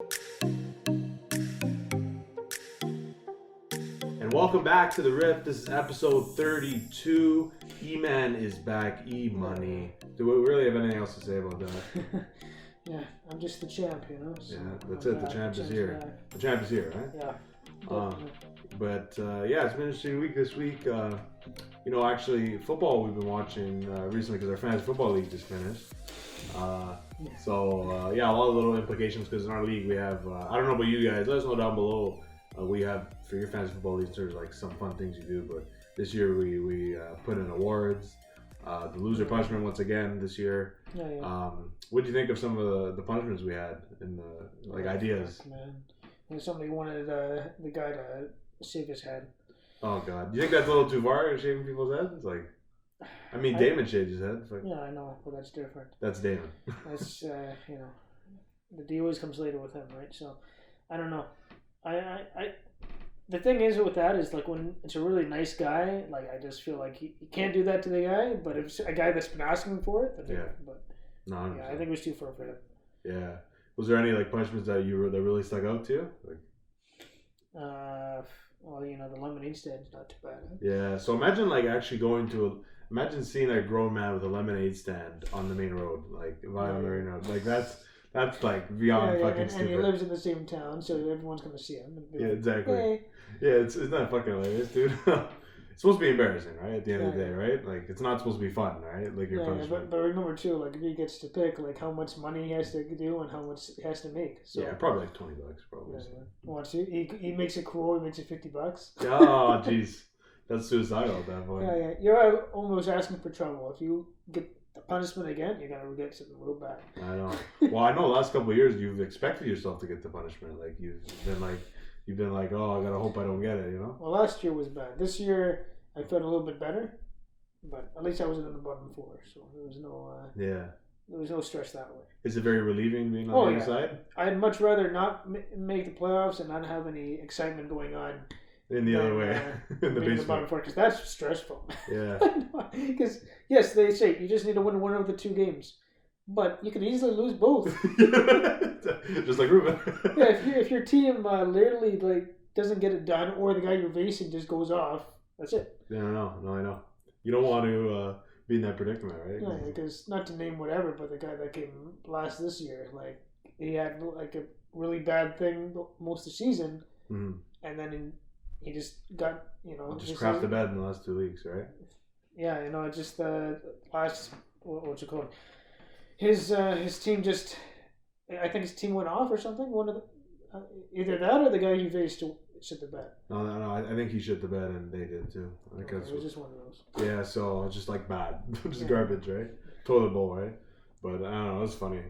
And welcome back to The Rip. This is episode 32. E-Man is back. E-Money. Do we really have anything else to say about that? Yeah, I'm just the champ, you know? So yeah, that's it. The champ is here. The champ is here, right? Yeah. But yeah, it's been an interesting week this week. Actually, football we've been watching recently because our fantasy football league just finished. A lot of little implications because in our league we have, I don't know about you guys, let us know down below. We have, for your fantasy football leagues, there's like some fun things you do, but this year we put in awards. The loser punishment once again this year. Yeah. What do you think of some of the punishments we had in the ideas? Man. And somebody wanted the guy to shave his head. Oh God, do you think that's a little too far, shaving people's heads? Like, I mean, Damon shaved his head. Like, yeah, I know, but that's different. That's Damon. That's the deal always comes later with him, right? So, I don't know. I the thing is with that is like when it's a really nice guy, like I just feel like he can't do that to the guy. But if it's a guy that's been asking for it, then But no, I think it was too far for him. Yeah. Was there any like punishments that really stuck out to you? Like, the lemonade stand's not too bad. Huh? Yeah. So imagine like actually imagine seeing a grown man with a lemonade stand on the main road, like Via Marino. Like that's like beyond fucking stupid. And he lives in the same town, so everyone's gonna see him. And be like, exactly. Hey. Yeah, it's not fucking hilarious, dude. It's supposed to be embarrassing, right? At the end of the day, right? Like it's not supposed to be fun, right? Like your punishment. But remember too, like if he gets to pick, like how much money he has to do and how much he has to make. So yeah, probably like $20, probably. Yeah. Once he makes it cool, he makes it $50. Oh, jeez, that's suicidal at that point. Yeah. You're almost asking for trouble. If you get the punishment again, you're gonna get something real bad. I know. Well, I know the last couple of years you've expected yourself to get the punishment. Like you've been like, oh, I gotta hope I don't get it, you know? Well, last year was bad. This year I felt a little bit better, but at least I wasn't in the bottom four, so there was no there was no stress that way. Is it very relieving being on the other side? I'd much rather not make the playoffs and not have any excitement going on. In the other way, in the basement. The bottom four, because that's stressful. Yeah. Because yes, they say you just need to win one of the two games, but you can easily lose both. Just like Ruben. Yeah, if your team literally like doesn't get it done, or the guy you're facing just goes off, that's it. Yeah, I know. You don't want to be in that predicament, right? Yeah, because not to name whatever, but the guy that came last this year, like he had like a really bad thing most of the season, and then he just got just crapped the bed in the last 2 weeks, right? Yeah, just the last what's it called? His team just, I think his team went off or something. One of the either that or the guy he faced shit the bed. No. I think he shit the bed and they did too. I think it was just one of those. Yeah, so it's just like bad, just garbage, right? Toilet bowl, right? But I don't know, it was funny.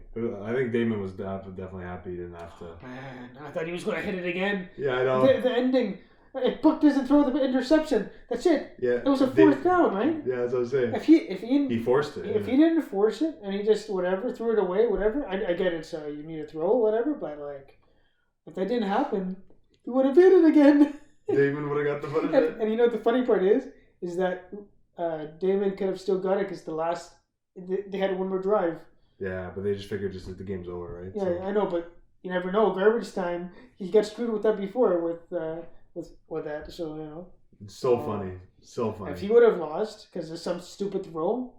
I think Damon was definitely happy he didn't have to. Man, I thought he was going to hit it again. Yeah, I know. The ending. If Buck doesn't throw the interception, that's it. Yeah, it was a fourth down, right? Yeah, that's what I'm saying. If he forced it. If he didn't force it and he just threw it away, whatever. I get it. So you need to throw whatever, but like, if that didn't happen, he would have hit it again. Damon would have got the punishment. And you know what the funny part is that Damon could have still got it because they had one more drive. Yeah, but they just figured just that the game's over, right? Yeah, so. I know, but you never know. Garbage time. He got screwed with that before with that, so It's so funny. If he would have lost because of some stupid throw,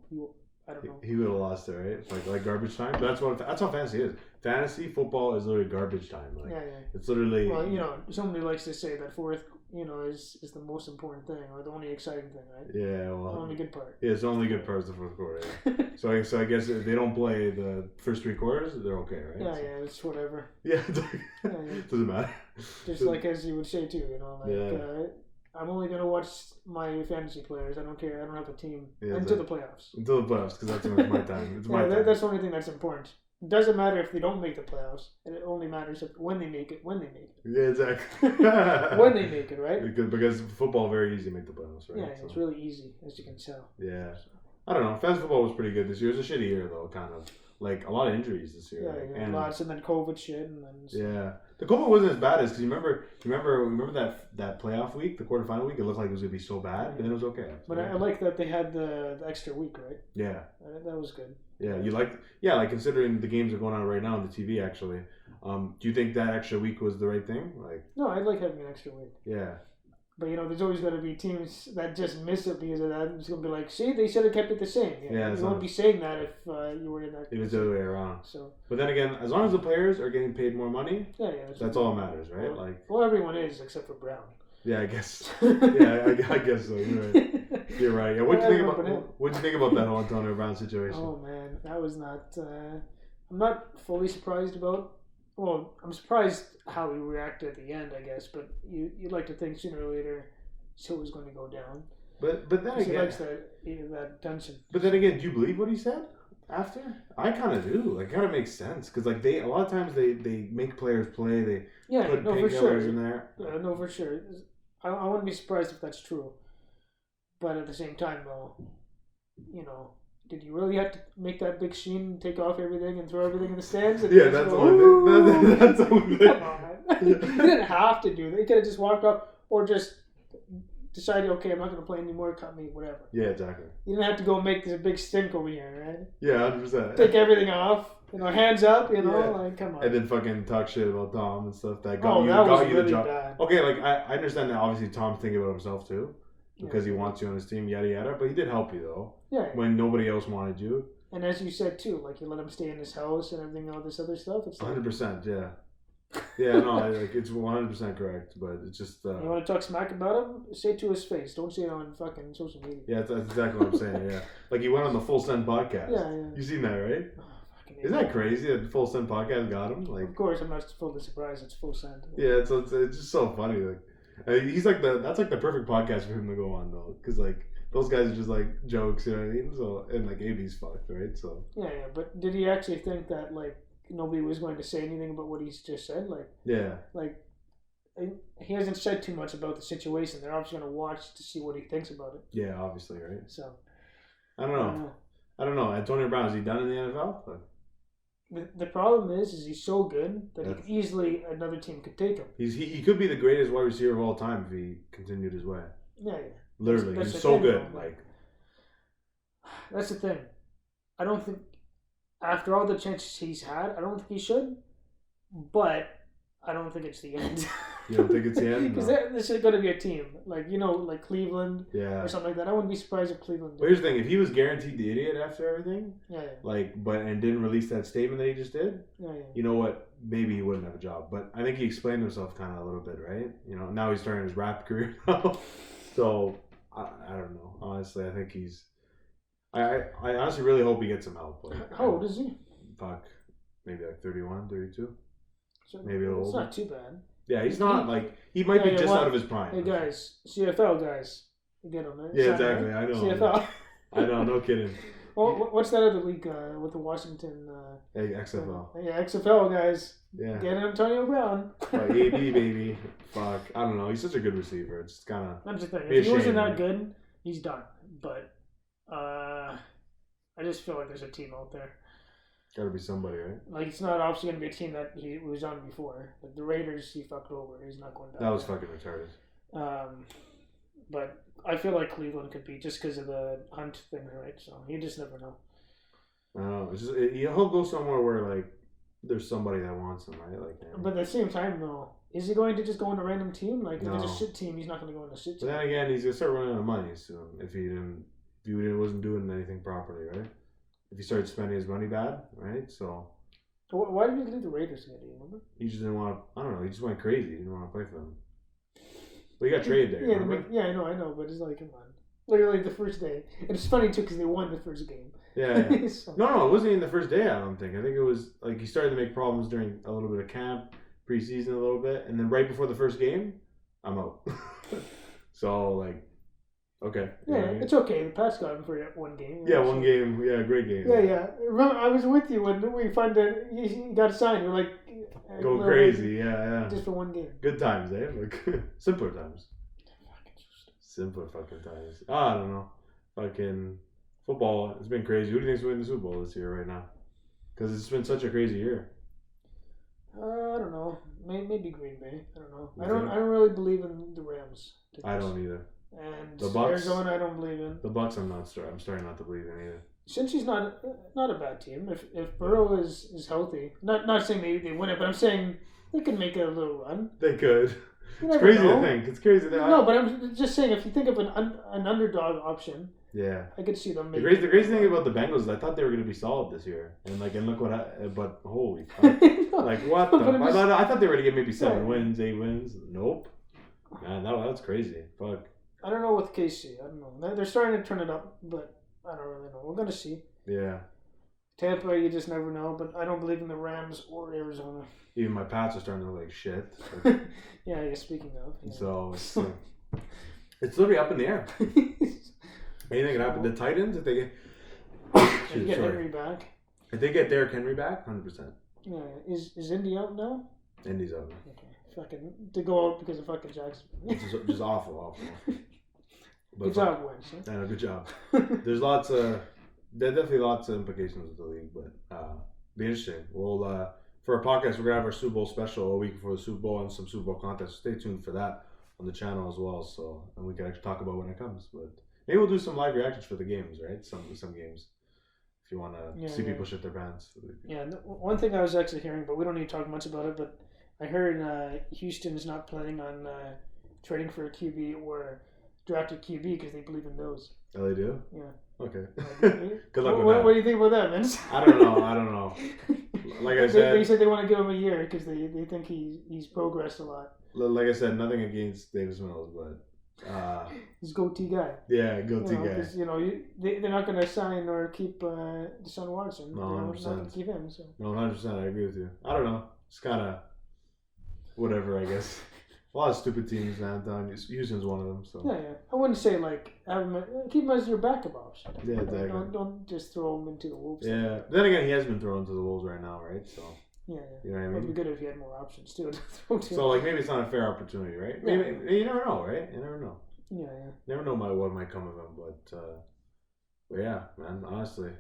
I don't know. He would have lost it, right? Like garbage time. That's how fantasy is. Fantasy football is literally garbage time. Like, yeah. It's literally. Well, somebody likes to say that fourth, is the most important thing or the only exciting thing, right? Yeah, well. The only good part. Yeah, it's the only good part is the fourth quarter. Yeah. so I guess if they don't play the first three quarters, they're okay, right? Yeah, it's whatever. Yeah, it doesn't matter. Just like as you would say too, I'm only gonna watch my fantasy players. I don't care. I don't have a team until the playoffs. Until the playoffs, because that's my time. It's my time. That's the only thing that's important. It doesn't matter if they don't make the playoffs. It only matters when they make it. Yeah, exactly. When they make it, right? Because football very easy to make the playoffs, right? Yeah, it's really easy, as you can tell. Yeah. I don't know. Fantasy football was pretty good this year. It was a shitty year, though, kind of. like a lot of injuries this year. Yeah, and lots, and then COVID shit, and then the COVID wasn't as bad as because remember that playoff week, the quarterfinal week. It looked like it was gonna be so bad, but then it was okay. But I like that they had the extra week, right? Yeah, that was good. Yeah, like considering the games are going on right now on the TV. Actually, do you think that extra week was the right thing? Like, no, I like having an extra week. Yeah. But there's always going to be teams that just miss it because of that. It's going to be like, see, they should have kept it the same. You won't be saying that if you were in that. It was the other way around. So, but then again, as long as the players are getting paid more money, that's all that matters, right? Well, everyone is except for Brown. Yeah, I guess. I guess so. You're right. You're right. Yeah, what do you think about that whole Antonio Brown situation? Oh man, that was not. I'm not fully surprised about. Well, I'm surprised how he reacted at the end, I guess. But you'd like to think sooner or later, shit was going to go down. But then again, he likes that tension. But then again, do you believe what he said after? I kind of do. Like, it kind of makes sense because like a lot of times they make players play. They put painkillers in there. Yeah, no, for sure. I wouldn't be surprised if that's true. But at the same time, though, did you really have to make that big scene, take off everything, and throw everything in the stands? And that's the one thing. That's the one thing. Come on. You didn't have to do that. You could have just walked off or just decided, okay, I'm not going to play anymore, cut me, whatever. Yeah, exactly. You didn't have to go make this big stink over here, right? Yeah, 100%. Take everything off, hands up, like, come on. And then fucking talk shit about Tom and stuff that got you really the job. Bad. Okay, like, I understand that obviously Tom's thinking about himself too. Because he wants you on his team, yada yada. But he did help you though. Yeah. When nobody else wanted you. And as you said too, like you let him stay in his house and everything, all this other stuff. It's 100%, yeah. Yeah, no, it's 100% correct. But it's just. You want to talk smack about him? Say it to his face. Don't say it on fucking social media. Yeah, that's exactly what I'm saying. Yeah, like he went on the Full Send podcast. Yeah. You seen that, right? Isn't that crazy that the Full Send podcast got him? Like, of course, I'm not fully surprised. It's Full Send. Yeah, it's just so funny. Like. He's like that's like the perfect podcast for him to go on though, because like those guys are just like jokes, you know what I mean? So and like AB's fucked, right? So yeah. But did he actually think that like nobody was going to say anything about what he's just said? Like he hasn't said too much about the situation. They're obviously going to watch to see what he thinks about it. Yeah, obviously, right? So I don't know. Antonio Brown, is he done in the NFL? The problem is he's so good that easily another team could take him. He could be the greatest wide receiver of all time if he continued his way. Yeah. Literally, he's so good. That's the thing. I don't think after all the chances he's had, I don't think he should. But I don't think it's the end. You don't think it's the end? Because this is going to be a team. Like Cleveland or something like that. I wouldn't be surprised if Cleveland did. But here's the thing. If he was guaranteed the idiot after everything, and didn't release that statement that he just did, you know what? Maybe he wouldn't have a job. But I think he explained himself kind of a little bit, right? Now he's starting his rap career now. So, I don't know. Honestly, I think he's... I honestly really hope he gets some help. How old is he? Fuck. Maybe like 31, 32. So maybe a little older. older. It's not too bad. Yeah, he's not like... He might be just out of his prime. Hey guys, CFL guys. You get him, man. Yeah, exactly. I know. CFL. I know, no kidding. Well, what's that other league with the Washington... XFL. Yeah, XFL guys. Yeah. Get Antonio Brown. AB, baby. Fuck. I don't know. He's such a good receiver. It's kind of... That's the thing. If he wasn't that good, he's done. But I just feel like there's a team out there. Got to be somebody, right? Like, it's not obviously going to be a team that he was on before. Like, the Raiders, he fucked over. He's not going back. That was fucking retarded. But I feel like Cleveland could be just because of the Hunt thing, right? So you just never know. I don't know. It's just, he'll go somewhere where, like, there's somebody that wants him, right? Like, but at the same time, though, is he going to just go on a random team? Like, if it's a shit team, he's not going to go on a shit team. But then again, he's going to start running out of money soon if he wasn't doing anything properly, right? If he started spending his money bad, right? So why did he leave the Raiders again? Do you remember? He just didn't want to. I don't know. He just went crazy. He didn't want to play for them. But he got traded there. Yeah, I know. But it's like, come on. Literally the first day. And it's funny too because they won the first game. Yeah. So. No, it wasn't even the first day. I don't think. I think it was like he started to make problems during a little bit of camp, preseason a little bit, and then right before the first game, I'm out. So like. Okay. Yeah, it's okay. The Pats got him for one game. Yeah, one game. Yeah, great game. Yeah. Remember, I was with you when we found that he got signed. We're like... Going crazy, yeah. Just for one game. Good times, eh? Like, simpler times. Simpler fucking times. I don't know. Fucking football, it's been crazy. Who do you think's winning the Super Bowl this year right now? Because it's been such a crazy year. I don't know. Maybe Green Bay. I don't know. You I don't really believe in the Rams. I don't either. And The Bucs, Arizona, I don't believe in. The Bucs, I'm starting not to believe in either. Cincy's not a bad team. If Burrow is healthy, not saying they win it, but I'm saying they can make a little run. They could. You It's never crazy know. to think. It's crazy to think. No, but I'm just saying if you think of an underdog option, Yeah. I could see them. The crazy thing about the Bengals is I thought they were going to be solid this year, and look what but holy fuck. No, Like what? but I thought they were going to get maybe 7 Yeah. wins, 8 wins. Nope. Man, that's crazy. Fuck. I don't know with KC. I don't know. They're starting to turn it up, but I don't really know. We're gonna see. Yeah. Tampa, you just never know. But I don't believe in the Rams or Arizona. Even my Pats are starting to look like shit. Like, Yeah. Speaking of. Yeah. so it's literally up in the air. Anything can happen. The Titans, if they get They get Henry back. if they get Derrick Henry back, 100%. Yeah. Is Indy out now? Indy's over. Okay. Fucking to go out because of fucking Jackson. Just awful. But Good job, Wentz. Yeah, good job. There's definitely lots of implications with the league, but be interesting. We'll for our podcast, we're gonna have our Super Bowl special a week before the Super Bowl and some Super Bowl contests. Stay tuned for that on the channel as well. So, and we can actually talk about when it comes. But maybe we'll do some live reactions for the games, right? Some games, if you want to see people shit their pants. Yeah. One thing I was actually hearing, but we don't need to talk much about it. But I heard Houston's not planning on trading for a QB or drafted QB because they believe in those. Oh, they do? Yeah. Okay. Good luck with what, that. What do you think about that, Vince? I don't know. Like I said, they said they want to give him a year because they think he's progressed a lot. Like I said, nothing against Davis Mills, but he's a goatee guy. Yeah, goatee guy. Because they're not going to sign or keep Deshaun Watson. No, they're 100%. not going to keep him. So. No, 100%. I agree with you. I don't know. It's kind of whatever, I guess. A lot of stupid teams, man. Houston's one of them. So yeah. I wouldn't say like keep him as your backup option. Yeah, exactly. Don't just throw him into the wolves. Yeah. But then again, he has been thrown to the wolves right now, right? So yeah. You know what I mean? It'd be good if he had more options too. To throw to. So like maybe it's not a fair opportunity, right? Yeah. Maybe you never know, right? You never know. Yeah. Never know what might come of him, but yeah, man. Honestly,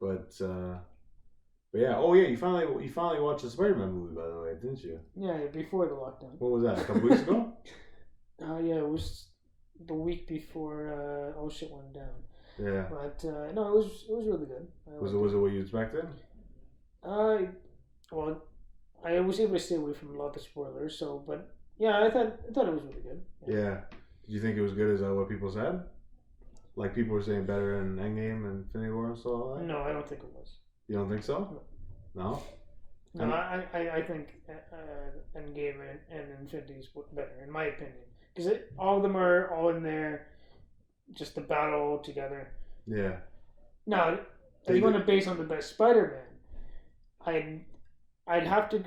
but yeah. Oh yeah, you finally watched the Spider-Man movie, by the way, didn't you? Yeah. Before the lockdown. When was that? A couple weeks ago? Yeah, it was the week before all shit went down. Yeah. But no, it was really good. Was it what you expected? Well, I was able to stay away from a lot of spoilers. So, but yeah, I thought it was really good. Yeah. Did you think it was good as what people said? Like people were saying better in Endgame and Infinity War and so all that? No, I don't think it was. You don't think so? No. No, I think Endgame and Infinity is better, in my opinion. Because all of them are all in there, just the battle together. Yeah. Now, if you want to base on the best Spider-Man, I'd have to.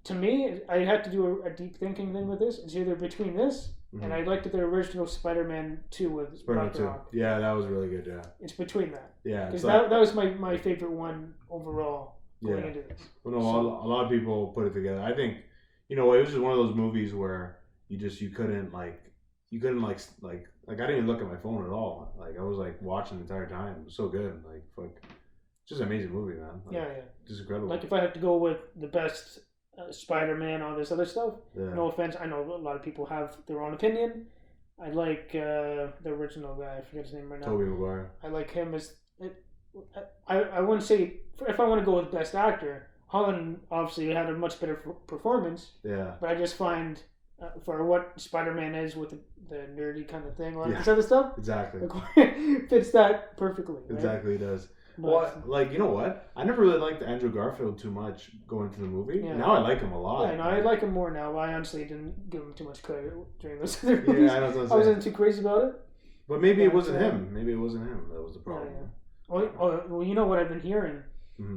To me, I'd have to do a deep thinking thing with this. It's either between this and I liked the original Spider-Man 2 with Spider-Man Dr. 2. Ock. Yeah, that was really good. Yeah. It's between that. Yeah. Because that was my favorite one overall going into this. Well, no, a lot of people put it together. I think, it was just one of those movies where you couldn't I didn't even look at my phone at all. Like I was like watching the entire time. It was so good. Like fuck, it's just an amazing movie, man. Like, yeah. Just incredible. Like if I have to go with the best Spider-Man, all this other stuff. Yeah. No offense, I know a lot of people have their own opinion. I like the original guy. I forget his name right now. Tobey Maguire. I like him as. I wouldn't say if I want to go with best actor. Holland obviously had a much better performance. Yeah. But I just find for what Spider-Man is with the nerdy kind of thing, all this other stuff. Exactly. Fits that perfectly. Right? Exactly, it does. But, well, you know what? I never really liked Andrew Garfield too much going into the movie. Yeah. Now I like him a lot. Yeah, no, I like him more now. I honestly didn't give him too much credit during those other movies. Yeah, I wasn't too crazy about it. But maybe it wasn't him. Maybe it wasn't him. That was the problem. Yeah. Well, you know what I've been hearing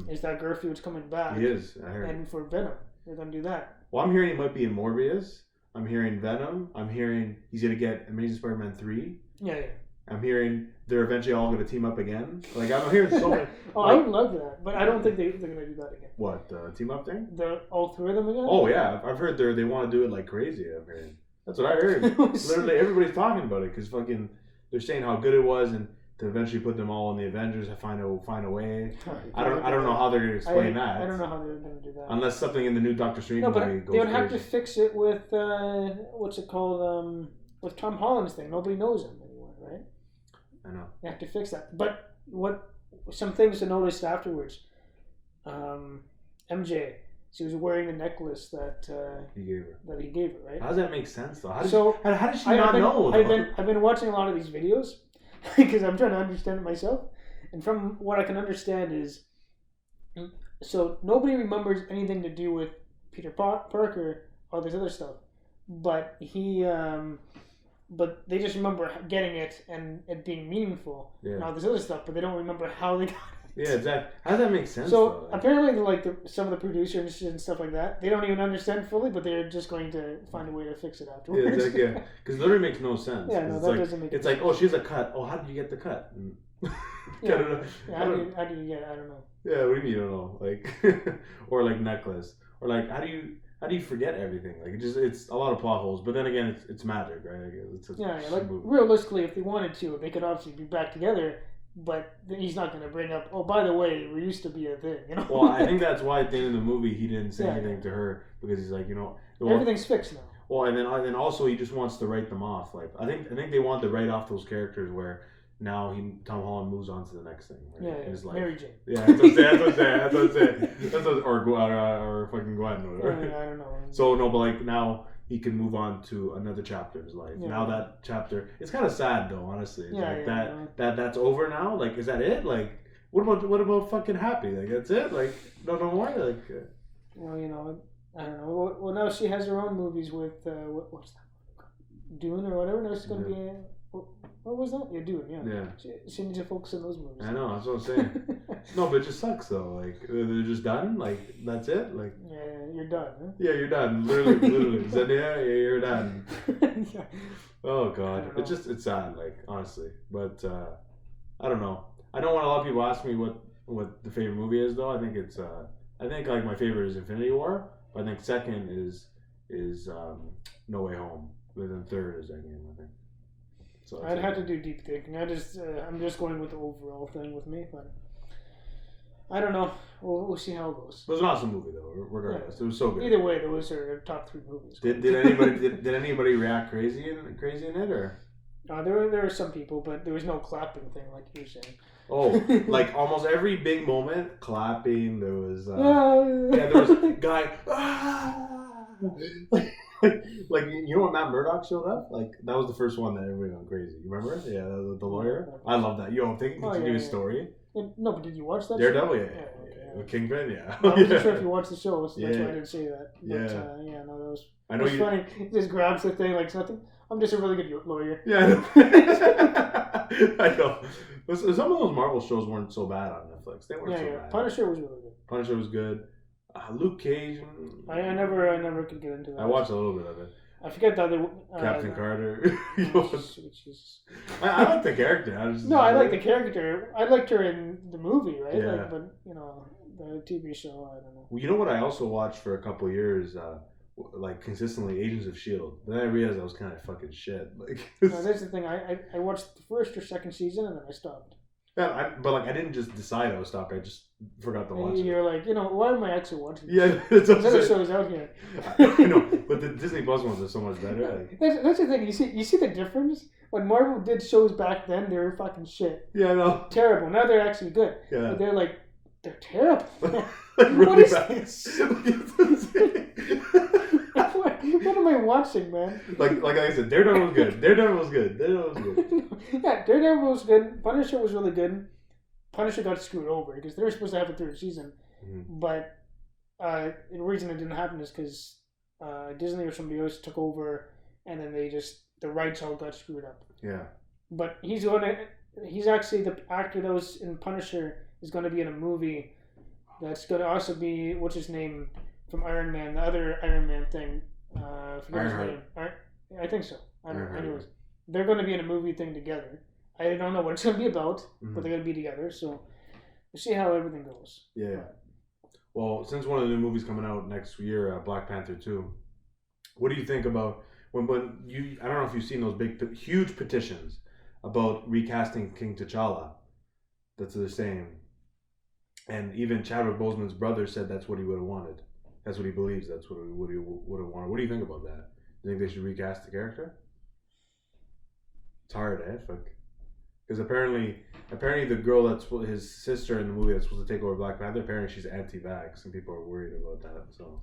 is that Garfield's coming back. He is. I heard. And for Venom, they're gonna do that. Well, I'm hearing he might be in Morbius. I'm hearing Venom. I'm hearing he's gonna get Amazing Spider-Man 3. Yeah. I'm hearing they're eventually all going to team up again. Like, I'm hearing so many. I would love that, but I don't think they're going to do that again. What, the team up thing? All three of them again? Oh, yeah. I've heard they want to do it like crazy. I've heard. That's what I heard. Literally, everybody's talking about it because fucking they're saying how good it was and to eventually put them all in the Avengers and find a way. I don't know how they're gonna explain that. I don't know how they're gonna do that. Unless something in the new Doctor Strange No, but movie goes they would crazy. have to fix it with what's it called? With Tom Holland's thing. Nobody knows him anymore, right? I know. They have to fix that. But some things to notice afterwards. MJ, she was wearing the necklace that he gave her. Right? How does that make sense though? How does she not know? I've been watching a lot of these videos because I'm trying to understand it myself, and from what I can understand is, so nobody remembers anything to do with Peter Parker, all this other stuff, but but they just remember getting it and it being meaningful and all this other stuff, but they don't remember how they got it. Yeah, exactly. How does that make sense? So apparently, like some of the producers and stuff like that, they don't even understand fully, but they're just going to find a way to fix it afterwards. Yeah, because it literally makes no sense. Yeah, no, that doesn't make. It's like, oh, she's a cut. Oh, how did you get the cut? Yeah, how do you get it? I don't know. Yeah, what do you mean you don't know? Like, or like necklace, or like how do you forget everything? Like it's a lot of plot holes. But then again, it's magic, right? Like realistically, if they wanted to, they could obviously be back together. But he's not going to bring up, oh, by the way, we used to be a thing, you know? Well, I think that's why at the end of the movie he didn't say anything to her, because he's like, everything's fixed now. Well, and then also he just wants to write them off. Like I think they want to write off those characters where now Tom Holland moves on to the next thing. Right? In his life. Mary Jane. Yeah, that's what I'm saying. Or fucking Gwen. Or whatever. I don't know. So no, but like now he can move on to another chapter of his life. Yeah, now that chapter, it's kind of sad though, honestly. It's that's over now. Like, is that it? Like, what about fucking Happy? Like, that's it? Like, no more? Like, well, I don't know. Well, now she has her own movies with what's that? Dune or whatever. Now she's gonna be. What was that? Yeah, Dune. Yeah. She needs to focus on those movies. I know. That's what I'm saying. No, but it just sucks though. Like they're just done. Like that's it. Like you're done. Huh? Yeah, you're done. Literally. Zendaya, you're done. Yeah. Oh god, it's sad. Like honestly, but I don't know. I know when a lot of people ask me what the favorite movie is though. I think it's I think like my favorite is Infinity War. But I think second is No Way Home. But then third is Endgame. I think. So I'd have to do deep thinking. I'm just going with the overall thing with me, but I don't know. We'll see how it goes. It was an awesome movie though. Regardless, it was so good. Either way, those are top 3 movies. Did anybody react crazy in it or? There were some people, but there was no clapping thing like you're saying. Oh, like almost every big moment, clapping. There was there was a guy. Like you know when Matt Murdock showed up, like that was the first one that everybody went crazy. You remember? Yeah, the lawyer. I love that. Yo, I'm thinking continue his story. No, but did you watch that? Daredevil, with Kingpin, yeah. I wasn't sure if you watched the show, so that's why I didn't say that. But, that was. I know it's funny. He just grabs the thing like it's nothing. I'm just a really good lawyer. Yeah, I know. Some of those Marvel shows weren't so bad on Netflix. They weren't so bad. Punisher was really good. Punisher was good. Luke Cage. I never could get into that. I watched a little bit of it. I forget the other. Captain Carter. I like the character. I like the character. I liked her in the movie, right? Yeah. Like, but the TV show, I don't know. Well, you know what I also watched for a couple of years, like consistently, Agents of S.H.I.E.L.D. Then I realized I was kind of fucking shit. Like, that's the thing. I watched the first or second season and then I stopped. Yeah, but I didn't just decide I was stopping. I just forgot to watch it. You're like, why am I actually watching this? Yeah, that's what other shows out here. I know, but the Disney Plus ones are so much better. Like. That's the thing. You see the difference? When Marvel did shows back then, they were fucking shit. Yeah, I know. Terrible. Now they're actually good. Yeah. But they're terrible. Really what is bad. this? What am I watching, man? Like I said, Daredevil was good. Yeah, Daredevil was good. Punisher was really good. Punisher got screwed over because they were supposed to have a third season, but the reason it didn't happen is because Disney or somebody else took over, and then the rights all got screwed up. Yeah. But he's actually the actor that was in Punisher is going to be in a movie that's going to also be what's his name from Iron Man, the other Iron Man thing. I forgot his name. I think so. I don't know. Anyways, they're going to be in a movie thing together. I don't know what it's going to be about, but they're going to be together. So we'll see how everything goes. Yeah. Well, since one of the new movies coming out next year, Black Panther 2, what do you think about when you? I don't know if you've seen those huge petitions about recasting King T'Challa. That's the same. And even Chadwick Boseman's brother said that's what he would have wanted. That's what he believes. That's what he would have wanted. What do you think about that? Do you think they should recast the character? It's hard, Fuck. Because apparently the girl that's his sister in the movie that's supposed to take over Black Panther, apparently she's anti-vax, and people are worried about that. So.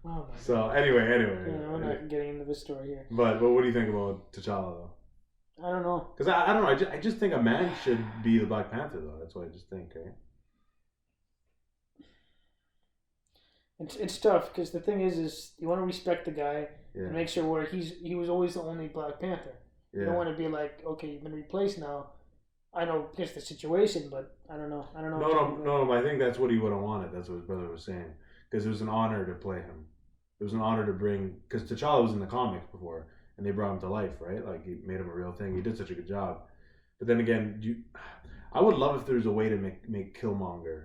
Oh my So God. anyway. Yeah, we're not getting into this story here. But what do you think about T'Challa though? I don't know. Because I don't know. I just think a man should be the Black Panther though. That's what I just think, right? It's tough because the thing is you want to respect the guy and make sure where he was always the only Black Panther. Yeah. You don't want to be like, okay, you've been replaced now. I know just the situation, but I don't know. No. I think that's what he would have wanted. That's what his brother was saying. Because it was an honor to play him. It was an honor to bring. Because T'Challa was in the comics before, and they brought him to life, right? Like he made him a real thing. He did such a good job. But then again, I would love if there was a way to make Killmonger,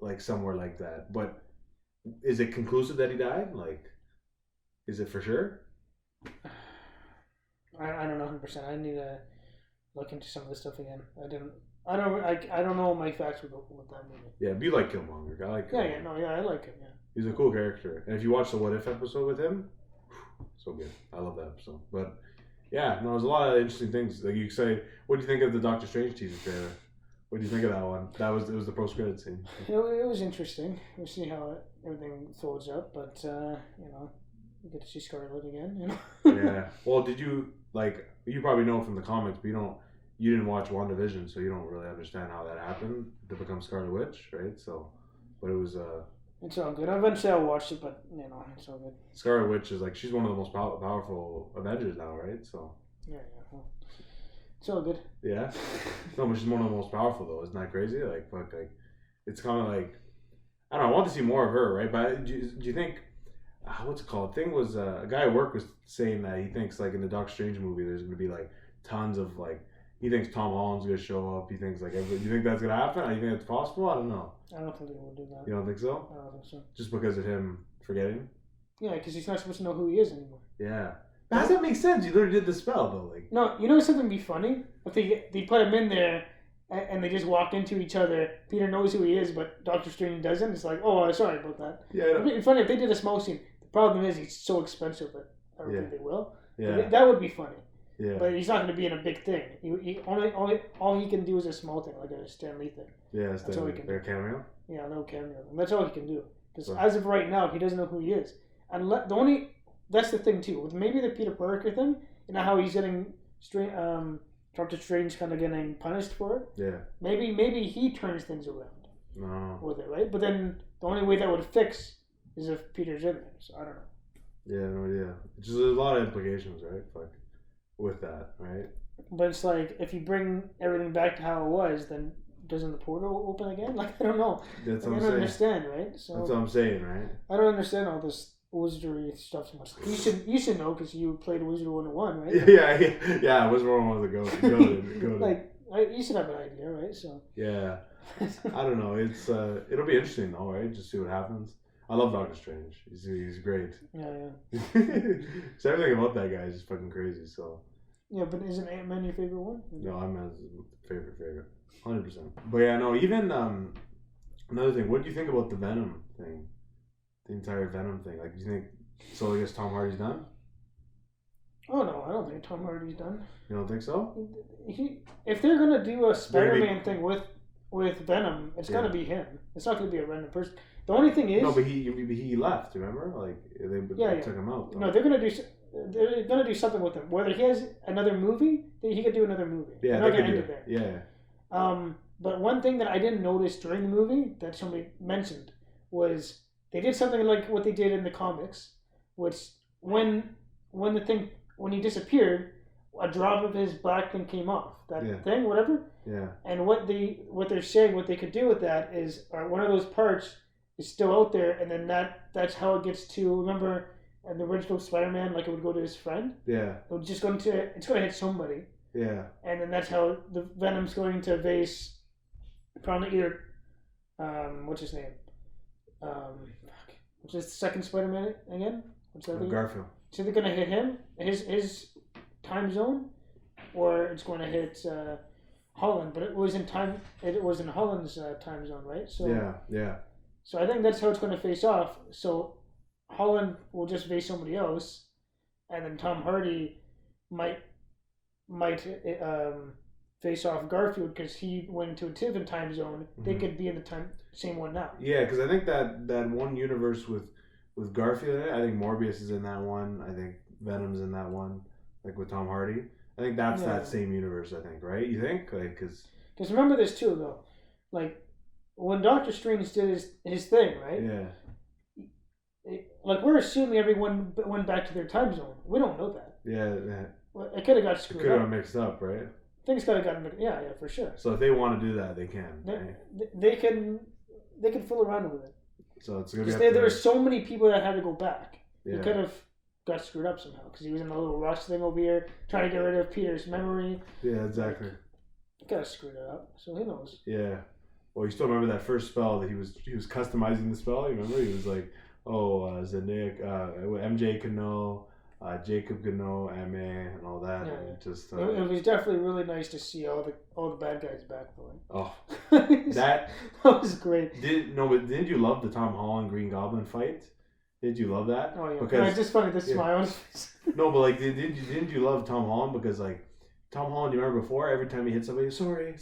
like somewhere like that. But is it conclusive that he died? Like, is it for sure? I don't know 100%. I need to look into some of this stuff again. I don't know my facts with that movie. Yeah, but you like Killmonger. I like Killmonger. I like him, yeah. He's a cool character. And if you watch the What If episode with him, so good. I love that episode. But yeah, no, there's a lot of interesting things. Like you say, what do you think of the Doctor Strange teaser trailer? What do you think of that one? It was the post-credit scene. It was interesting. We'll see how everything folds up, but you get to see Scarlet again, Yeah. Well, did you you probably know from the comics, but you didn't watch WandaVision, so you don't really understand how that happened to become Scarlet Witch, right? So, but it was it's all good. Eventually I'll watch it, but it's all good. Scarlet Witch is she's one of the most powerful Avengers now, right? So. Yeah. Well, it's all good. Yeah. No, but she's one of the most powerful though. Isn't that crazy? It's kind of I don't know. I want to see more of her, right? But do you think? What's it called? Thing was a guy at work was saying that he thinks in the Doctor Strange movie there's going to be tons of he thinks Tom Holland's going to show up. He thinks do you think that's going to happen? Do you think it's possible? I don't know. I don't think they will do that. You don't think so? I don't think so. Just because of him forgetting? Yeah, because he's not supposed to know who he is anymore. Yeah. How does that make sense? You literally did the spell though. No, something would be funny if they put him in there and they just walk into each other. Peter knows who he is, but Doctor Strange doesn't. It's sorry about that. Yeah. It'd be funny if they did a small scene. The problem is he's so expensive that I don't think they will. Yeah. That would be funny. Yeah. But he's not going to be in a big thing. He all he can do is a small thing, like a Stan Lee thing. Yeah, that's all he can do. A cameo? Yeah, a little cameo. And that's all he can do. Because as of right now, he doesn't know who he is. And that's the thing too. With maybe the Peter Parker thing, how he's getting Doctor Strange kind of getting punished for it. Yeah. Maybe he turns things around. No. With it, right? But then the only way that would fix is if Peter's in there. So I don't know. Yeah, no idea. There's a lot of implications, right? With that, right? But it's if you bring everything back to how it was, then doesn't the portal open again? I don't know. That's what I'm saying. I don't understand, right? So that's what I'm saying, right? I don't understand all this wizardry stuff so much. You should know because you played Wizard 101, right? Yeah. I was one of the go to. You should have an idea, right? So. Yeah. I don't know. It's it'll be interesting though, right? Just see what happens. I love Doctor Strange. He's great. Yeah. So everything about that guy is just fucking crazy. So. Yeah, but isn't Ant-Man your favorite one? No, Ant-Man's favorite. 100%. But yeah, no. Even another thing. What do you think about the Venom thing? The entire Venom thing. Do you think? So I guess Tom Hardy's done. Oh no, I don't think Tom Hardy's done. You don't think so? If they're gonna do a Spider-Man thing with Venom, it's gotta be him. It's not gonna be a random person. The only thing is, no, but he left. Remember, they took him out. Though. No, they're gonna do something with him. Whether he has another movie, he could do another movie. Yeah, they're not gonna end it there. Yeah. But one thing that I didn't notice during the movie that somebody mentioned was they did something like what they did in the comics, which when he disappeared, a drop of his black thing came off. That thing, whatever. Yeah. And what they're saying, what they could do with that is one of those parts is still out there, and then that's how it gets to. Remember, in the original Spider-Man, it would go to his friend. Yeah. It's going to hit somebody. Yeah. And then that's how the Venom's going to base. Probably either, what's his name? What's his second Spider-Man again? What's that? Garfield. So they're gonna hit him, his time zone, or it's going to hit Holland. But it was in time. It was in Holland's time zone, right? So yeah. So I think that's how it's going to face off. So Holland will just face somebody else, and then Tom Hardy might face off Garfield because he went into a different time zone. They could be in the same one now. Yeah, because I think that one universe with Garfield in it, I think Morbius is in that one. I think Venom's in that one, like with Tom Hardy. I think that's that same universe. I think, right? You think, like, because remember this too, though, like when Doctor Strange did his thing, right? Yeah. Like we're assuming everyone went back to their time zone. We don't know that. Yeah. Well, it could have got screwed up. Could have mixed up, right? Things could have gotten yeah, for sure. So if they want to do that, they can. They can fool around with it. So it's gonna be. There were so many people that had to go back. Yeah. They could have got screwed up somehow because he was in a little rush thing over here trying to get rid of Peter's memory. Yeah, exactly. He could have screwed it up. So who knows? Yeah. Well, you still remember that first spell that he was customizing the spell. You remember he was like, Zendaya, MJ can know. Jacob could know MA and all that. Yeah, and just it was definitely really nice to see all the bad guys back though. Oh, that was great. Didn't you love the Tom Holland Green Goblin fight? Did you love that? Oh yeah, because it's just funny the smile on his face. No, but like, didn't you love Tom Holland because like Tom Holland? You remember before every time he hit somebody, sorry,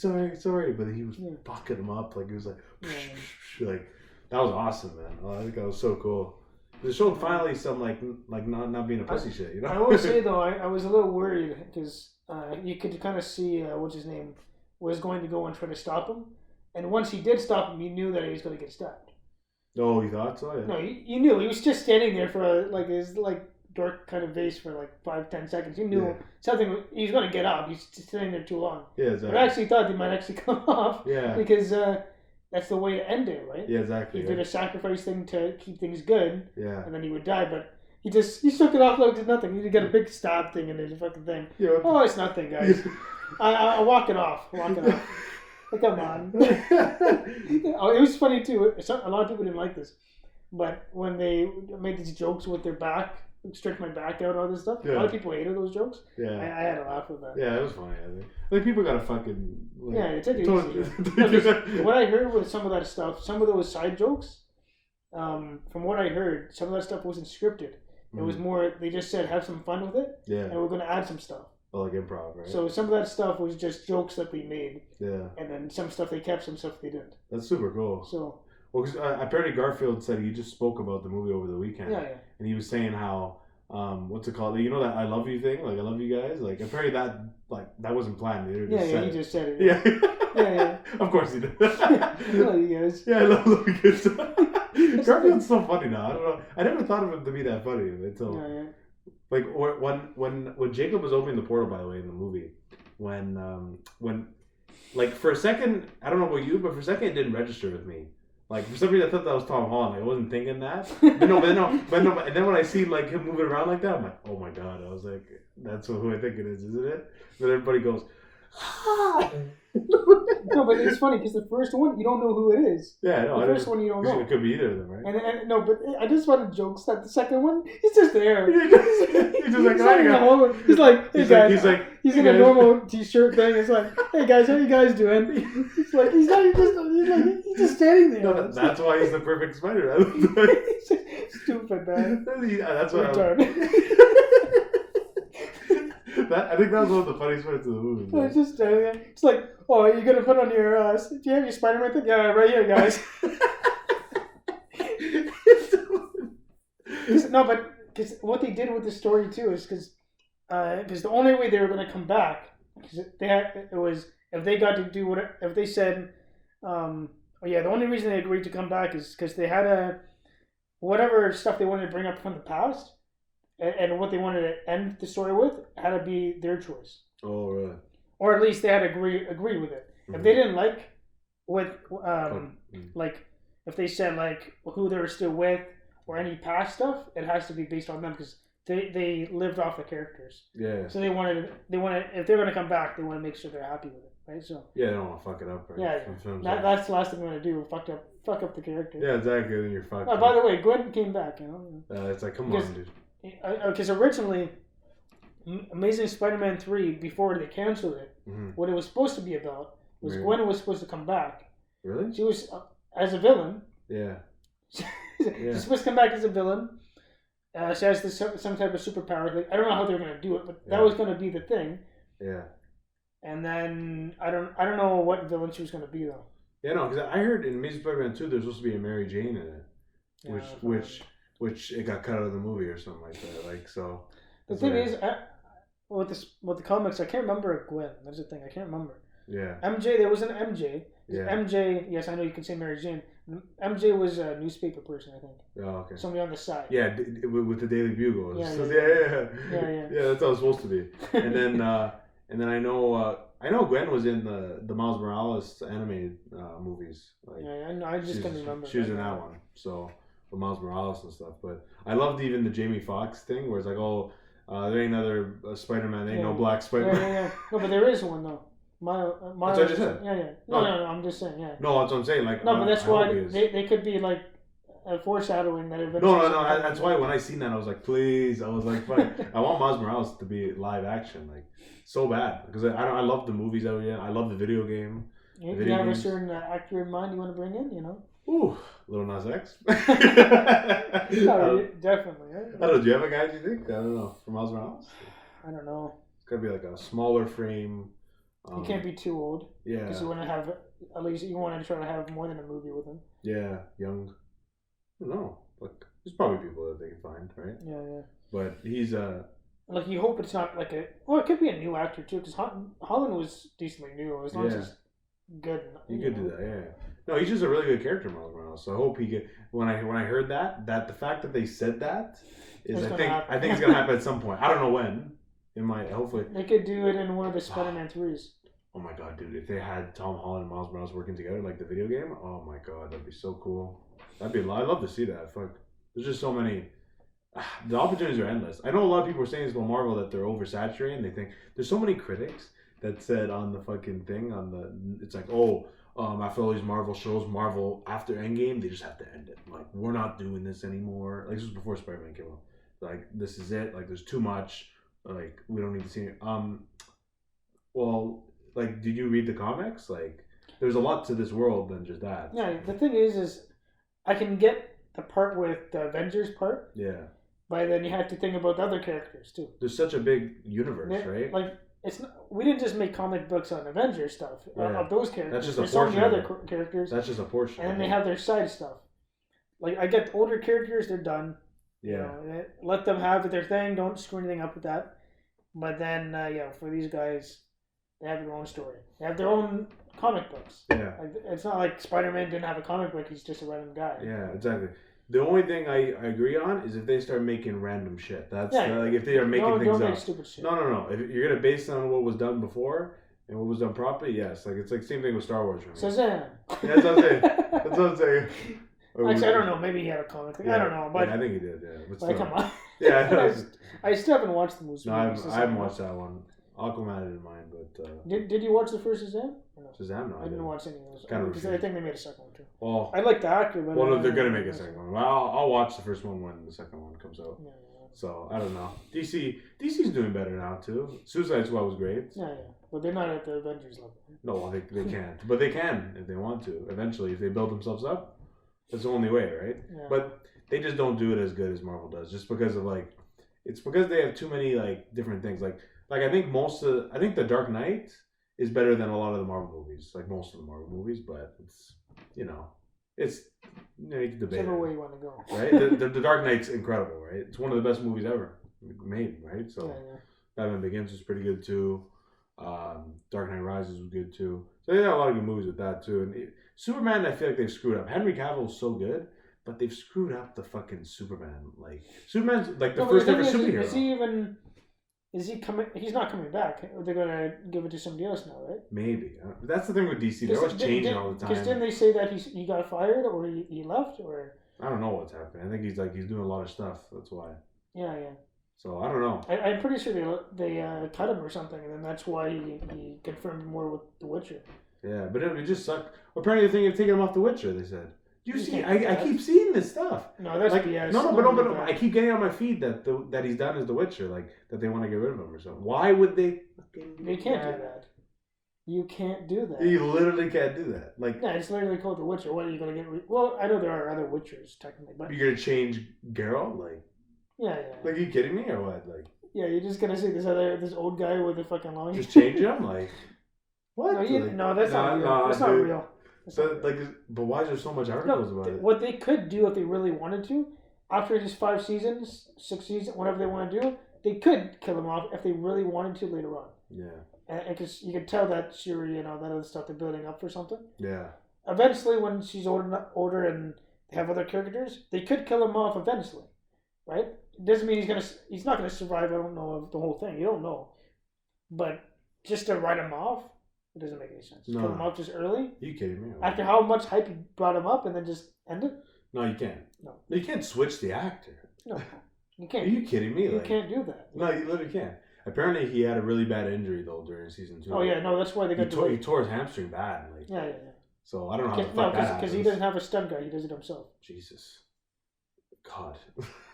but he was bucking him up like he was like, like that was awesome, man. Oh, I think that was so cool. It showed finally some like not being a pussy shit, you know. I will say though, I was a little worried because you could kind of see what's his name was going to go and try to stop him, and once he did stop him, you knew that he was going to get stabbed. Oh, you thought so? Yeah. No, you knew he was just standing there for his dark kind of vase for like 5-10 seconds. You knew something. He was going to get up. He's just sitting there too long. Yeah, exactly. I actually thought they might actually come off. Yeah. Because that's the way to end it, right? Yeah, exactly. He did a sacrifice thing to keep things good. Yeah. And then he would die, but he shook it off like it's nothing. He got a big stab thing in the fucking thing. Yeah. Oh, it's nothing, guys. I'll walk it off. But come on. Oh, it was funny too. A lot of people didn't like this, but when they made these jokes with their back, stretch my back out, all this stuff. A lot of people hated those jokes. Yeah, I had a laugh with that. Yeah, it was funny. I think. Like people gotta fucking. Like, take it easy. What I heard with some of that stuff, some of those side jokes, from what I heard, some of that stuff wasn't scripted. It was more they just said have some fun with it. Yeah. And we're gonna add some stuff. Oh, like improv, right? So some of that stuff was just jokes that they made. Yeah. And then some stuff they kept, some stuff they didn't. That's super cool. So. Well, because apparently Garfield said he just spoke about the movie over the weekend. Yeah. And he was saying how, what's it called? You know that I love you thing? Like, I love you guys? Like, apparently that wasn't planned. He just said it. Yeah. Of course he did. I love you guys. Yeah, I love you guys. Garfield's so funny now. I don't know. I never thought of him to be that funny until... Like when Jacob was opening the portal, by the way, in the movie, when like for a second, I don't know about you, but for a second it didn't register with me. Like for some reason I thought that was Tom Holland. Like, I wasn't thinking that. But and then when I see like him moving around like that, I'm like, oh my god! I was like, that's who I think it is, isn't it? But everybody goes, ah! No, but it's funny because the first one you don't know who it is. Yeah, no. The first one you don't know. It could be either of them, right? And no, but I just wanted jokes that the second one he's just there. He's just like, he's like, hey guys. He's in a normal t-shirt thing. It's like, hey guys, how you guys doing? It's like he's just standing there. No, that's why he's the perfect Spider-Man. Stupid man. Yeah, that's why. I think that was one of the funniest parts of the movie. So it's just standing there. It's like, oh, are you gonna put on your? Do you have your Spider-Man thing? Yeah, right here, guys. No, but because what they did with the story too is because the only way they were gonna come back was if they got to do whatever. If they said, the only reason they agreed to come back is because they had whatever stuff they wanted to bring up from the past. And what they wanted to end the story with had to be their choice. Oh, really? Or at least they had to agree with it. Mm-hmm. If they didn't like like if they said like who they were still with or any past stuff, it has to be based on them because they lived off the characters. Yeah. So they wanted if they're gonna come back, they want to make sure they're happy with it, right? So. Yeah, they don't want to fuck it up. Right? Yeah. That's the last thing they want to do. Fuck up the character. Yeah, exactly. Then you're fucked. By the way, Gwen came back. You know. It's like, come on, dude. Because originally, Amazing Spider-Man 3, before they canceled it, what it was supposed to be about was Gwen was supposed to come back. Really? She was as a villain. Yeah. She's supposed to come back as a villain. She has some type of superpower thing. I don't know how they're gonna do it, but that was gonna be the thing. Yeah. And then I don't know what villain she was gonna be though. Yeah, no, because I heard in Amazing Spider-Man 2 there's supposed to be a Mary Jane in it, which it got cut out of the movie or something like that. Like so. The thing is, with the comics, I can't remember Gwen. That's the thing. I can't remember. Yeah. MJ, there was an MJ. Yeah. MJ, yes, I know you can say Mary Jane. MJ was a newspaper person, I think. Oh, okay. Somebody on the side. Yeah, with the Daily Bugle. Yeah, Yeah, that's how it's supposed to be. And then I know Gwen was in the Miles Morales animated movies. Like, yeah, I know. I just can't remember. She was in that one. So with Miles Morales and stuff. But I loved even the Jamie Foxx thing, where it's like, oh, there ain't another Spider-Man. There ain't no black Spider-Man. Yeah. No, but there is one though. Miles. That's what I just said. Yeah. No, I'm just saying. Yeah. No, that's what I'm saying. Like, no, but that's why they could be like a foreshadowing that eventually. No. That's why when I seen that, I was like, please. I was like, fuck. I want Miles Morales to be live action, like so bad, because I love the movies that we're in. I love the video game. You have a certain actor in mind you want to bring in, you know? Ooh, Lil Nas X. Definitely. Right? I don't know. Do you have a guy? Do you think? I don't know. For Miles Morales. I don't know. It's gotta be like a smaller frame. He can't be too old. Yeah. Because you want to have, at least you want to try to have more than a movie with him. Yeah, young. I don't know. Like, there's probably people that they can find, right? Yeah. But he's like, you hope it's not like a. Well, it could be a new actor too, because Holland was decently new. As long as it's good. You could do that, yeah. No, he's just a really good character, Miles Morales. So I hope he get. When I heard that the fact that they said that is, I think it's gonna happen at some point. I don't know when. It might, hopefully. They could do it in one of the Spider-Man 3s. Oh my god, dude! If they had Tom Holland and Miles Morales working together like the video game, oh my god, that'd be so cool. I'd love to see that. Fuck, there's just so many. The opportunities are endless. I know a lot of people are saying about Marvel that they're oversaturated. And they think there's so many critics that said on the fucking thing it's like, after all these Marvel shows, Marvel after Endgame, they just have to end it. Like, we're not doing this anymore. Like, this was before Spider-Man came out. Like, this is it. Like, there's too much. Like, we don't need to see it. Well, like, did you read the comics? Like, there's a lot to this world than just that. Yeah, the thing is I can get the part with the Avengers part. Yeah. But then you have to think about the other characters too. There's such a big universe, right? Like, we didn't just make comic books on Avengers stuff of those characters. That's just a There's portion. so many other characters. That's just a portion. And then they have their side stuff. Like, I get the older characters, they're done. Yeah. You know, let them have their thing. Don't screw anything up with that. But then, for these guys, they have their own story. They have their own comic books. Yeah. Like, it's not like Spider-Man didn't have a comic book. He's just a random guy. Yeah, exactly. The only thing I agree on is if they start making random shit. That's like if they are making things don't up. make stupid shit. No. If you're gonna base it on what was done before and what was done properly, yes. Like, it's like same thing with Star Wars. Right? Shazam. Yeah, that's what I'm saying. That's what I'm saying. Actually, I don't know. Maybe he had a comic thing. I don't know. But I think he did. Yeah, but still. Like, come on. Yeah, I still haven't watched the movie. No, I haven't watched that one. Aquaman I didn't mind, but did you watch the first Shazam? No? Shazam, no. I didn't watch any of those. Kind of because I think they made a second one too. Well, I like the actor, but no, they're gonna make a second one. Well, I'll watch the first one when the second one comes out. Yeah. So I don't know. DC's doing better now too. Suicide Squad was great. Yeah, but they're not at the Avengers level. No, they can't, but they can if they want to. Eventually, if they build themselves up, that's the only way, right? Yeah. But they just don't do it as good as Marvel does, just because of it's because they have too many different things. Like I think the Dark Knight is better than a lot of the Marvel movies, like most of the Marvel movies, but it's you can debate whichever way you want to go, right? the Dark Knight's incredible, right? It's one of the best movies ever made, right? So Batman Begins was pretty good too. Dark Knight Rises was good too. So they got a lot of good movies with that too. And Superman, I feel like they've screwed up. Henry Cavill's so good, but they've screwed up the fucking Superman. Like, Superman's the first ever superhero. Is he even? Is he coming? He's not coming back. They're gonna give it to somebody else now, right? Maybe. That's the thing with DC. They're always changing all the time. Because didn't they say that he got fired or he left or? I don't know what's happening. I think he's doing a lot of stuff. That's why. Yeah. So I don't know. I'm pretty sure they cut him or something, and then that's why he confirmed more with The Witcher. Yeah, but it just sucked. Apparently, they think of taking him off The Witcher. They said You see, I keep seeing this stuff. No, that's like, BS. No, I keep getting on my feed that he's done as The Witcher, like that they want to get rid of him or something. Why would they? They can't do that. You can't do that. You literally can't do that. Like, yeah, it's literally called The Witcher. What are you gonna get? Well, I know there are other Witchers technically, but you're gonna change Geralt, like. Yeah. Like, are you kidding me or what? Like. Yeah, you're just gonna see this old guy with a fucking long. Just change him, like. What? No, that's not real. That's not real. But why is there so much articles about it? What they could do if they really wanted to, after his 5 seasons, 6 seasons, whatever they want to do, they could kill him off if they really wanted to later on. Yeah. And because you could tell that Shuri, that other stuff they're building up for something. Yeah. Eventually, when she's older and they have other characters, they could kill him off eventually, right? It doesn't mean he's not gonna survive. I don't know of the whole thing. You don't know, but just to write him off. It doesn't make any sense. No. Kill him off just early. You kidding me? After how much hype you brought him up and then just end it? No, you can't. No. You can't switch the actor. No. You can't. Are you kidding me? You can't do that. No, you literally can't. Apparently he had a really bad injury though during season 2. Oh yeah, no, that's why they got he tore his hamstring bad. Like, yeah. So I don't know how the fuck that happens. Because he doesn't have a stunt guy, he does it himself. Jesus. God.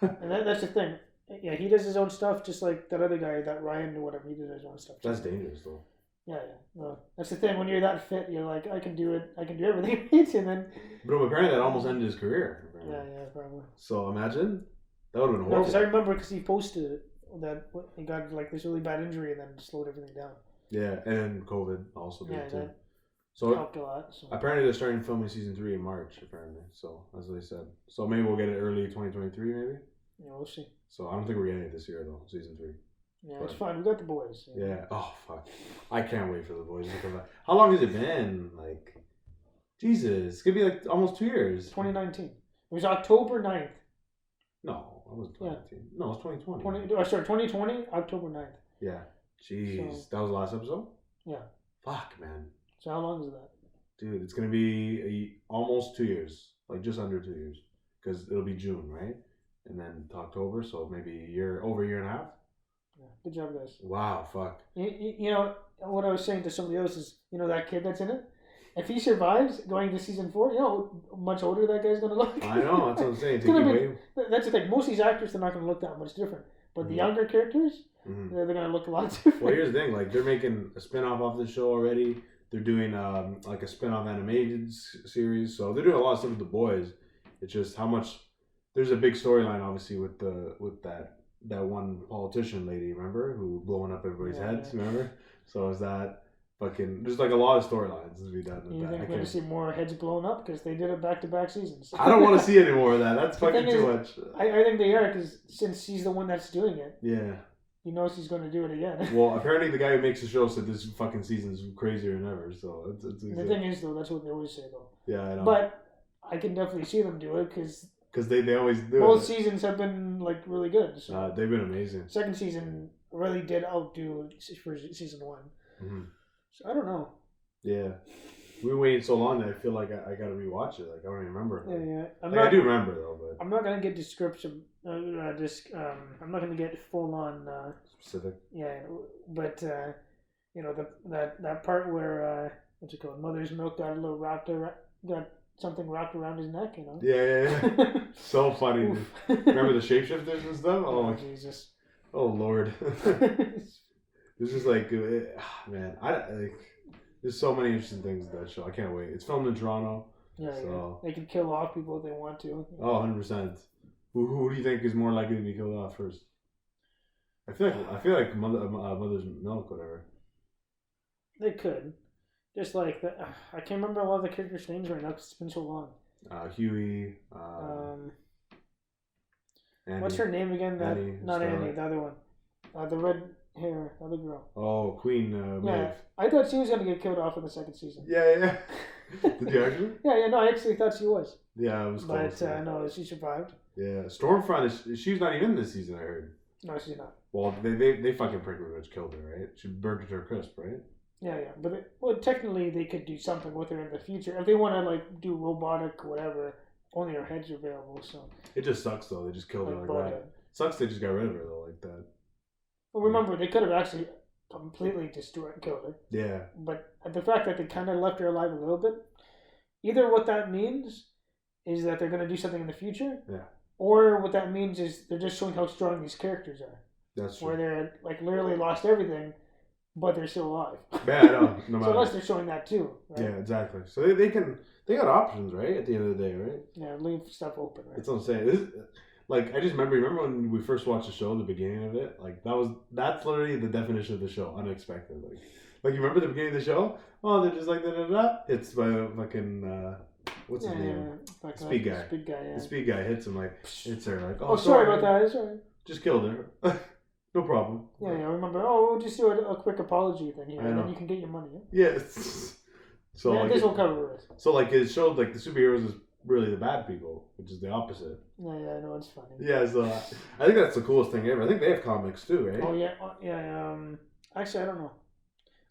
And that's the thing. Yeah, he does his own stuff just like that other guy, that Ryan or whatever, he does his own stuff. That's dangerous though. Yeah. No, that's the thing. When you're that fit, you're like, I can do it. I can do everything. And then. But apparently that almost ended his career. Yeah, probably. So imagine that would have been horrible. No, because I remember he posted it that he got like this really bad injury and then slowed everything down. Yeah, and COVID also did too. So helped a lot. So. Apparently they're starting filming season 3 in March. Apparently, so as they said. So maybe we'll get it early 2023, maybe. Yeah, we'll see. So I don't think we're getting it this year though. Season 3. Yeah, it's fine. We got the boys. Yeah. Oh fuck! I can't wait for the boys to come back. How long has it been? Like, Jesus, it's gonna be like almost 2 years. 2019. It was October 9th. No, it was 2019. Yeah. No, it was 2020. 2020, October 9th. Yeah. Jeez, that was the last episode. Yeah. Fuck, man. So how long is that? Dude, it's gonna be almost 2 years, like just under 2 years, because it'll be June, right? And then to October, so maybe over a year and a half. Yeah. Good job, guys. Wow, fuck. You know what I was saying to somebody else is, that kid that's in it. If he survives going to season 4, how much older that guy's gonna look. I know, that's what I'm saying. That's the thing. Most of these actors, they're not gonna look that much different. But the younger characters, they're gonna look a lot different. Well, here's the thing: like they're making a spinoff off the show already. They're doing like a spinoff animated series, so they're doing a lot of stuff with the boys. It's just how much. There's a big storyline, obviously, with that one politician lady, remember, who blowing up everybody's heads, remember? So is that fucking? There's like a lot of storylines to be done with you that. think we're gonna see more heads blown up because they did it back-to-back seasons? I don't want to see any more of that. That's fucking too much. I think they are because since he's the one that's doing it. Yeah. He knows he's going to do it again. Well, apparently the guy who makes the show said this fucking season's crazier than ever. So it's the thing is, though, that's what they always say, though. Yeah, I know. But I can definitely see them do it because they always do. Both seasons have been like really good. So they've been amazing. Second season really did outdo for season 1. Mm-hmm. So I don't know. Yeah, we waited so long that I feel like I got to rewatch it. Like I don't even remember. Yeah. I do remember though, but I'm not gonna get description. I'm not gonna get full on specific. Yeah, but that part where what's it called? Mother's milk got a little got something wrapped around his neck. Yeah. So funny. Remember the shapeshifters and stuff? Oh Jesus. Oh Lord. It's just like, man, there's so many interesting things in that show. I can't wait. It's filmed in Toronto. Yeah, they can kill off people if they want to. Oh, 100%. Who do you think is more likely to be killed off first? I feel like Mother's Milk, whatever. They could. Just like that. I can't remember a lot of the characters' names right now because it's been so long. Huey. Annie, what's her name again? Not Annie, the other one. The red hair, the other girl. Oh, Queen Maeve. I thought she was going to get killed off in the second season. Yeah. Did you actually? Yeah, no, I actually thought she was. Yeah, it was close. But no, she survived. Yeah, Stormfront, she's not even in this season, I heard. No, she's not. Well, they fucking pretty much killed her, right? She burned her to a crisp, right? Yeah, but technically they could do something with her in the future. If they want to, like, do robotic whatever, only her head's available, so. It just sucks, though. They just killed her like that. Sucks they just got rid of her, though, like that. Well, remember, they could have actually completely destroyed and killed her. Yeah. But the fact that they kind of left her alive a little bit, either what that means is that they're going to do something in the future. Yeah. Or what that means is they're just showing how strong these characters are. That's true. Where they're like literally lost everything, but they're still alive. Yeah, I know. No matter. So unless they're showing that too. Right? Yeah, exactly. So they got options, right? At the end of the day, right? Yeah, leave stuff open, right? That's what I'm saying. Like, I just remember when we first watched the show, the beginning of it, like that's literally the definition of the show, unexpected. Like you remember the beginning of the show? Oh, they're just like da. It's by fucking what's his name? Like Speed guy. Speed guy, yeah. The speed guy hits him like hits her like, oh sorry about that. Sorry. Just killed her. No problem. Yeah, remember. Oh, we'll just do a quick apology thing here, and then you can get your money. Yes. So yeah, this will cover it. So like it showed like the superheroes is really the bad people, which is the opposite. Yeah, I know, it's funny. Yeah, so I think that's the coolest thing ever. I think they have comics too, right? Oh yeah. Actually, I don't know.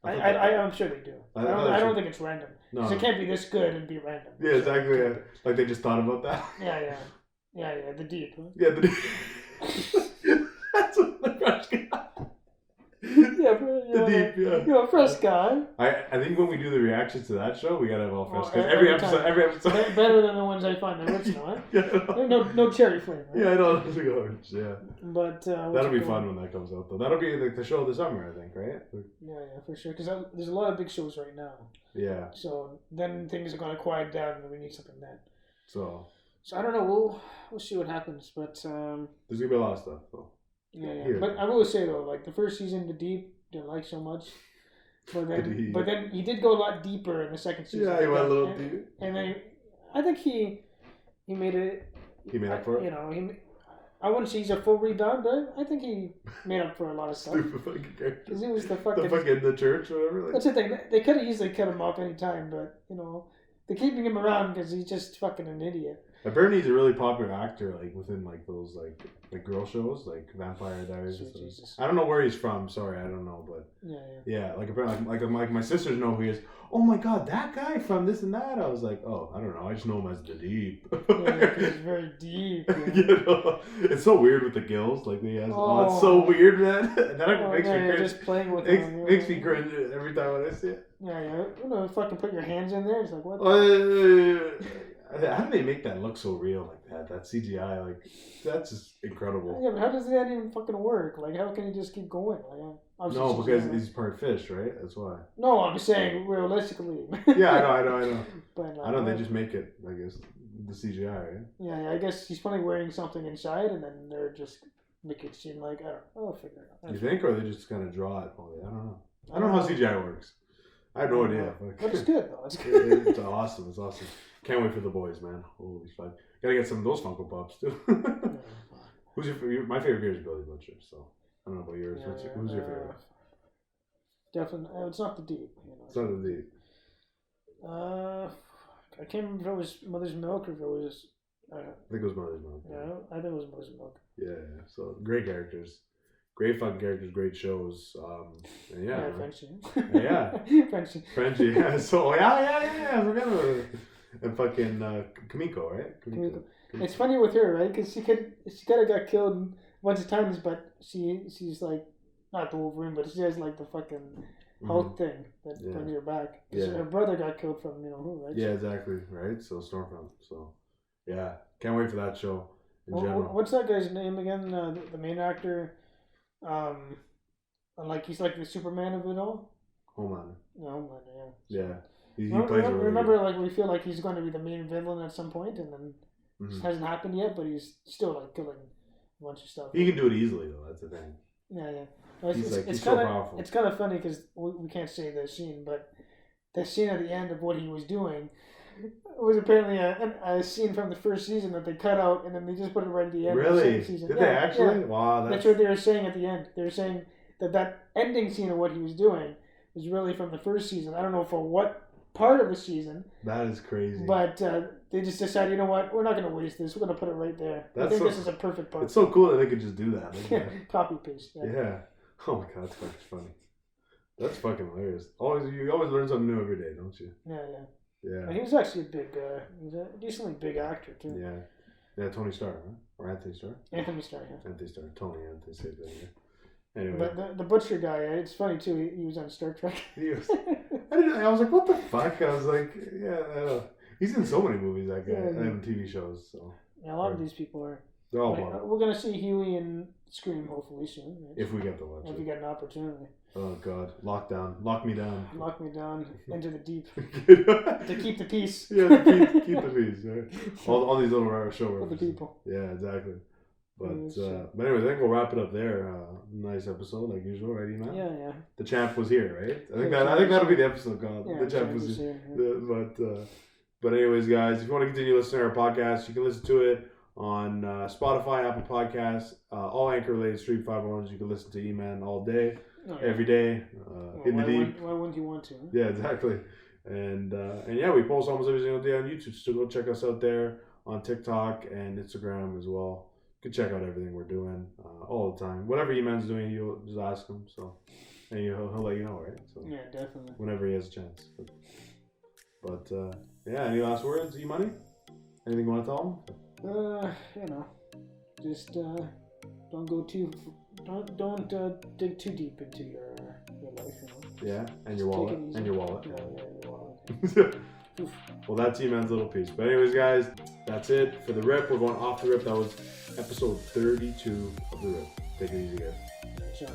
I'm sure they do. I don't think it's random. No, it can't be this good and be random. Yeah, exactly. Yeah. Like they just thought about that. Yeah. The deep. Huh? Yeah, the deep. That's what the fresh guy. The deep. Yeah. You're a fresh guy. I think when we do the reactions to that show, we gotta have all fresh guys. Every episode. Better than the ones I find original. Huh? Yeah. No cherry flavor. Yeah, I know. Yeah. But that'll be fun when that comes out, though. That'll be like the show of the summer, I think, right? Yeah, for sure. Because there's a lot of big shows right now. Yeah. So then things are going to quiet down, and we need something then. So I don't know. We'll see what happens, but there's gonna be a lot of stuff, though. Yeah. But I will say though, like the first season, The Deep didn't like so much. But then he did go a lot deeper in the second season. Yeah, he went a little deep. And then I think he made it. He made up for it. You know, I wouldn't say he's a full rebound, but I think he made up for a lot of stuff. Stupid fucking character. Because he was the fucking the church or whatever. Like. That's the thing. They could have easily cut him off any time, but you know, they're keeping him around because he's just fucking an idiot. Apparently, he's a really popular actor, like within like those like girl shows, like Vampire Diaries. Jesus. I don't know where he's from. Sorry, I don't know, but yeah. Like apparently, like my sisters know who he is. Oh my god, that guy from this and that. I was like, oh, I don't know. I just know him as the Deep. Yeah, he's very deep. Yeah. You know, it's so weird with the gills. Like he has. Oh, it's so weird, man. That makes me cringe. Just playing with makes me cringe every time when I see it. Yeah. You know, fucking put your hands in there. It's like what? How do they make that look so real like that? That CGI, like, that's just incredible. Yeah, but how does that even fucking work? Like, how can he just keep going? Like, no, because he's part fish, right? That's why. No, I'm saying realistically. Yeah, I know. But I don't. They just make it, I guess, the CGI, right? Yeah. I guess he's probably wearing something inside, and then they're just make it seem like I'll figure it out. You think, or they just kind of draw it? I don't know. I don't know how CGI works. I have no idea. But it's good though. It's good. It's awesome. It's awesome. Can't wait for the boys, man. Holy fuck! Gotta get some of those Funko Pops too. Who's my favorite beer is Billy Butcher. So I don't know about yours. Who's your favorite? Definitely, it's not the Deep. You know. It's not the Deep. I can't remember if it was Mother's Milk or if it was. I think it was Mother's Milk. Yeah, I think it was Mother's Milk. Yeah. So great characters. Great fucking characters, great shows. Frenchie. Yeah. Frenchie, yeah. So, yeah. I forgot about it. And fucking Kimiko, right? Kimiko. It's funny with her, right? Because she could have got killed a bunch of times, but she's like, not the Wolverine, but she has like the fucking Hulk thing that brings her back. Yeah. Her brother got killed from, who, right? Yeah, exactly, right? So, Stormfront. So, yeah. Can't wait for that show in general. What's that guy's name again? The main actor? Like he's like the Superman of it all. Homelander. Homelander, yeah. He plays remember, like we feel like he's going to be the main villain at some point, and then it hasn't happened yet, but he's still like killing a bunch of stuff. He can do it easily, though. That's the thing. Yeah. He's so powerful. It's kind of funny because we can't say the scene, but the scene at the end of what he was doing was apparently a scene from the first season that they cut out, and then they just put it right at the end. Really? Of the second season. Did they actually? Yeah. Wow, that's what they were saying at the end. They were saying that ending scene of what he was doing was really from the first season. I don't know for what part of the season. That is crazy. But they just decided, you know what? We're not going to waste this. We're going to put it right there. I think this is a perfect part. It's so cool that they could just do that. Copy paste. Yeah. Oh my god, that's fucking funny. That's fucking hilarious. You always learn something new every day, don't you? Yeah. Yeah. He was actually he's a decently big actor too. Yeah, Tony Starr, huh? Or Anthony Starr? Anthony Starr, yeah. Anthony Starr. Anthony, same thing, yeah. Anyway. But the Butcher guy, it's funny too, he was on Star Trek. He was. I was like, what the fuck? I was like, yeah, I know. He's in so many movies, that guy, Yeah. and TV shows. So Yeah, a lot of these people are. they're all Like, popular. we're gonna see Huey and Scream hopefully soon. Right? If we get to watch If we it. get an opportunity. Oh God, lockdown, lock me down. Lock me down into the deep Yeah, to keep the peace. keep the peace. Right? All these little show For the references. people. Yeah, exactly. But Yeah, but anyways, I think we'll wrap it up there. Nice episode, like usual, right, Eman? Yeah. The champ was here, right? I think Yeah, that'll be the episode called. Yeah, The champ was here. here. But anyways, guys, if you want to continue listening to our podcast, you can listen to it on Spotify, Apple Podcasts, all anchor related Street 501s. You can listen to Eman all day, every day, in the deep. Why wouldn't you want to? Huh? Yeah, exactly. And yeah, we post almost every single day on YouTube. So go check us out there on TikTok and Instagram as well. You can check out everything we're doing all the time. Whatever Eman's doing, you'll just ask him. So, and he'll let you know, right? So Yeah, definitely. whenever he has a chance. But yeah, any last words, E-Money? Anything you want to tell him? Just don't go don't dig too deep into your life. Yeah, and your wallet. And your wallet. Yeah, your wallet. Well, that's E-Man's little piece. But anyways, guys, that's it for the rip. We're going off the rip. That was episode 32 of the rip. Take it easy, guys. Sure.